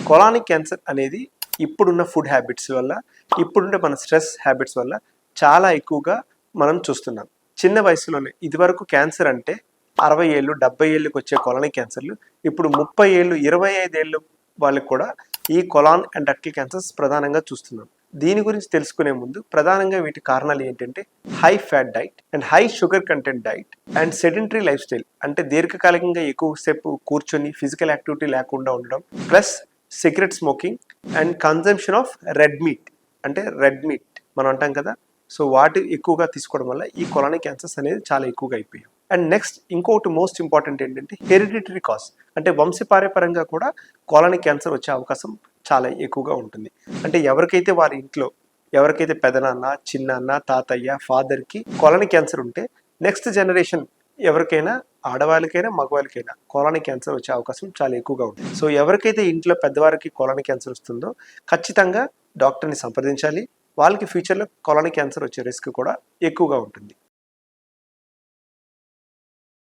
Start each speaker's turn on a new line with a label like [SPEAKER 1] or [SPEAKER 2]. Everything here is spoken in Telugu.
[SPEAKER 1] కొలానిక్ క్యాన్సర్ అనేది ఇప్పుడున్న ఫుడ్ హ్యాబిట్స్ వల్ల, ఇప్పుడున్న మన స్ట్రెస్ హ్యాబిట్స్ వల్ల చాలా ఎక్కువగా మనం చూస్తున్నాం. చిన్న వయసులోనే ఇదివరకు క్యాన్సర్ అంటే 60 ఏళ్ళు 70 ఏళ్ళకి వచ్చే కొలానిక్ క్యాన్సర్లు ఇప్పుడు 30 ఏళ్ళు 25 ఏళ్ళు వాళ్ళకి కూడా ఈ కొలాన్ అండ్ డక్టల్ క్యాన్సర్స్ ప్రధానంగా చూస్తున్నాం. దీని గురించి తెలుసుకునే ముందు ప్రధానంగా వీటి కారణాలు ఏంటంటే high fat diet and high sugar content diet and sedentary life style, అంటే దీర్ఘకాలికంగా ఎక్కువసేపు కూర్చొని ఫిజికల్ యాక్టివిటీ లేకుండా ఉండడం, plus cigarette smoking and consumption of red meat, అంటే రెడ్ మీట్ మనం అంటాం కదా, సో వాటి ఎక్కువగా తీసుకోవడం వల్ల ఈ కొలానిక్ క్యాన్సర్స్ అనేది చాలా ఎక్కువగా అయిపోయాయి. అండ్ నెక్స్ట్ ఇంకొకటి మోస్ట్ ఇంపార్టెంట్ ఏంటంటే హెరిడిటరీ కాజ్, అంటే వంశపార్యపరంగా కూడా కొలానిక్ క్యాన్సర్ వచ్చే అవకాశం చాలా ఎక్కువగా ఉంటుంది. అంటే ఎవరికైతే వారి ఇంట్లో ఎవరికైతే పెదనాన్న, చిన్నాన్న, తాతయ్య, ఫాదర్కి కొలానిక్ క్యాన్సర్ ఉంటే నెక్స్ట్ జనరేషన్ ఎవరికైనా ఆడవాళ్ళకైనా మగవాళ్ళకైనా కొలానిక్ క్యాన్సర్ వచ్చే అవకాశం చాలా ఎక్కువగా ఉంటుంది. సో ఎవరికైతే ఇంట్లో పెద్దవారికి కొలానిక్ క్యాన్సర్ వస్తుందో ఖచ్చితంగా డాక్టర్ని సంప్రదించాలి. వాళ్ళకి ఫ్యూచర్లో కొలానిక్ క్యాన్సర్ వచ్చే రిస్క్ కూడా ఎక్కువగా ఉంటుంది.